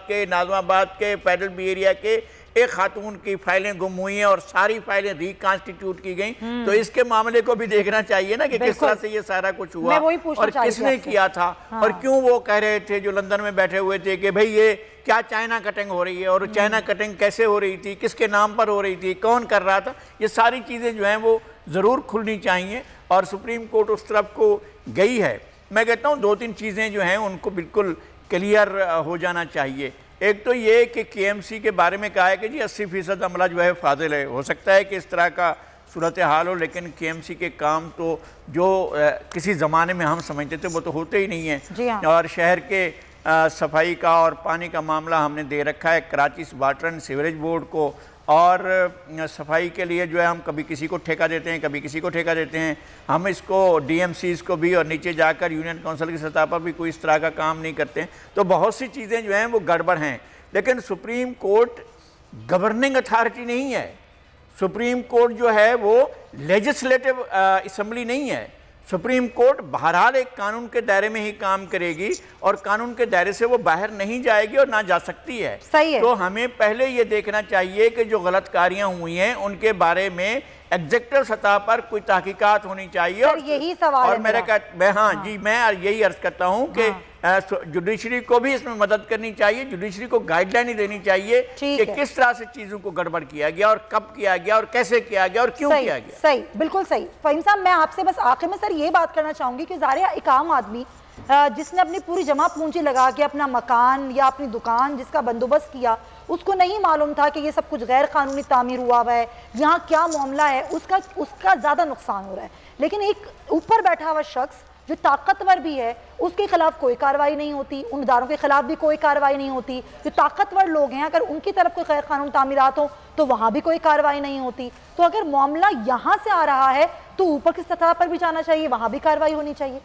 के फेडरल बी एरिया के एक खातून की फाइलें गुम हुई हैं और सारी फाइलें रिकॉन्स्टिट्यूट की गई। तो इसके मामले को भी देखना चाहिए ना कि किस तरह से ये सारा कुछ हुआ और किसने किया था। हाँ। और क्यों वो कह रहे थे जो लंदन में बैठे हुए थे कि भाई ये क्या चाइना कटिंग हो रही है, और चाइना कटिंग कैसे हो रही थी, किसके नाम पर हो रही थी, कौन कर रहा था, ये सारी चीज़ें जो हैं वो ज़रूर खुलनी चाहिए। और सुप्रीम कोर्ट उस तरफ को गई है। मैं कहता हूँ 2-3 चीज़ें जो हैं उनको बिल्कुल क्लियर हो जाना चाहिए। एक तो ये कि KMC के बारे में कहा है कि जी 80% अमला जो है फाजिल है। हो सकता है कि इस तरह का सूरत हाल हो, लेकिन KMC के काम तो जो किसी ज़माने में हम समझते थे वो तो होते ही नहीं है। और शहर के सफाई का और पानी का मामला हमने दे रखा है Karachi water and sewerage board को, और सफाई के लिए जो है हम कभी किसी को ठेका देते हैं, कभी किसी को ठेका देते हैं। हम इसको DMCs को भी और नीचे जाकर यूनियन काउंसिल की सतह पर भी कोई इस तरह का काम नहीं करते हैं। तो बहुत सी चीज़ें जो हैं वो गड़बड़ हैं। लेकिन सुप्रीम कोर्ट गवर्निंग अथॉरिटी नहीं है। सुप्रीम कोर्ट जो है वो लेजिस्लेटिव असम्बली नहीं है। सुप्रीम कोर्ट बहरहाल एक कानून के दायरे में ही काम करेगी, और कानून के दायरे से वो बाहर नहीं जाएगी और ना जा सकती है। सही है। तो हमें पहले ये देखना चाहिए कि जो गलतकारियां हुई हैं उनके बारे में एग्जेक्टिव सतह पर कोई तहकीकात होनी चाहिए। और यही सवाल और मैं यही अर्ज करता हूँ कि जुडिशरी को भी इसमें मदद करनी चाहिए। जुडिशरी को गाइडलाइन देनी चाहिए कि किस तरह से चीजों को गड़बड़ किया गया और कब किया गया और कैसे किया गया और क्यों किया गया। सही, बिल्कुल सही। फ़हीम साहब, मैं आपसे बस आखिर में सर ये बात करना चाहूंगी कि ज़ाहिर एक आम आदमी जिसने अपनी पूरी जमा पूंजी लगा के अपना मकान या अपनी दुकान जिसका बंदोबस्त किया, उसको नहीं मालूम था कि ये सब कुछ गैर कानूनी तामीर हुआ हुआ है, यहाँ क्या मामला है, उसका ज़्यादा नुकसान हो रहा है। लेकिन एक ऊपर बैठा हुआ शख्स जो ताकतवर भी है, उसके खिलाफ कोई कार्रवाई नहीं होती, उन इदारों के खिलाफ भी कोई कार्रवाई नहीं होती। जो ताकतवर लोग हैं, अगर उनकी तरफ कोई गैर कानूनी तामीरात हो तो वहाँ भी कोई कार्रवाई नहीं होती। तो अगर मामला यहाँ से आ रहा है तो ऊपर की सतह पर भी जाना चाहिए, वहाँ भी कार्रवाई होनी चाहिए।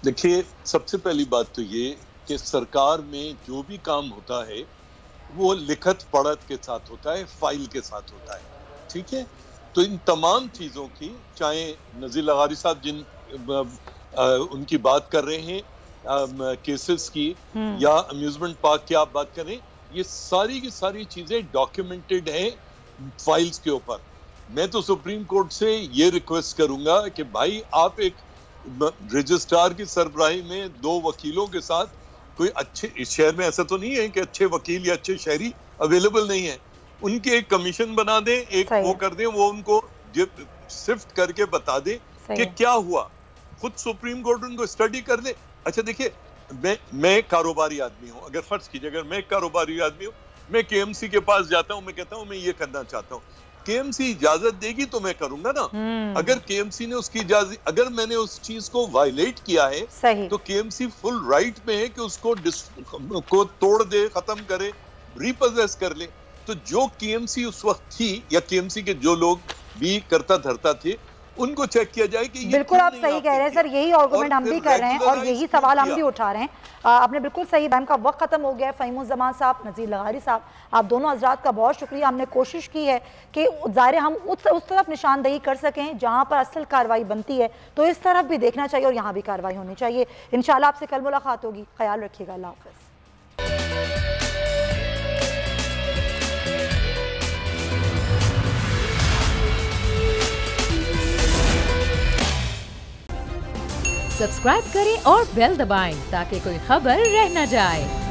देखिए, सबसे पहली बात तो ये कि सरकार में जो भी काम होता है वो लिखत पढ़त के साथ होता है, फाइल के साथ होता है, ठीक है। तो इन तमाम चीज़ों की, चाहे नज़ीर लगारी साहब जिन उनकी बात कर रहे हैं केसेस की, या अम्यूजमेंट पार्क की आप बात करें, ये सारी की सारी चीज़ें डॉक्यूमेंटेड हैं फाइल्स के ऊपर। मैं तो सुप्रीम कोर्ट से ये रिक्वेस्ट करूंगा कि भाई आप एक रजिस्ट्रार की सरबराही में 2 वकीलों के साथ, कोई अच्छे, इस शहर में ऐसा तो नहीं है कि अच्छे वकील या अच्छे शहरी अवेलेबल नहीं है, उनके एक कमीशन बना दें, एक वो कर दें, वो उनको शिफ्ट करके बता दें कि क्या हुआ। खुद सुप्रीम कोर्ट उनको स्टडी कर ले। अच्छा देखिए, मैं कारोबारी आदमी हूँ, अगर फर्ज कीजिए अगर मैं कारोबारी आदमी हूँ, मैं KMC के पास जाता हूँ, मैं कहता हूँ मैं ये करना चाहता हूँ, KMC इजाजत देगी तो मैं करूंगा ना। अगर KMC ने उसकी इजाजत, अगर मैंने उस चीज को वायलेट किया है तो KMC फुल राइट में है कि उसको को तोड़ दे, खत्म करे, रिपोजेस कर ले। तो जो KMC उस वक्त थी, या KMC के जो लोग भी करता धरता थे, उनको चेक किया जाए कि बिल्कुल आप सही कह रहे हैं सर, यही आर्गुमेंट हम भी कर रहे हैं और यही सवाल हम भी उठा रहे हैं। आपने बिल्कुल सही, मैम का वक्त खत्म हो गया है। फ़हीमुज़्ज़मान साहब, नज़ीर लगारी साहब, आप दोनों हजरात का बहुत शुक्रिया। हमने कोशिश की है कि ज़ाहिर हम उस तरफ निशानदेही कर सकें जहाँ पर असल कार्रवाई बनती है, तो इस तरफ भी देखना चाहिए और यहाँ भी कार्रवाई होनी चाहिए। इंशाल्लाह आपसे कल मुलाकात होगी। ख्याल रखिएगा। अल्लाह हाफ़िज़। सब्सक्राइब करें और बेल दबाएं ताकि कोई खबर रह न जाए।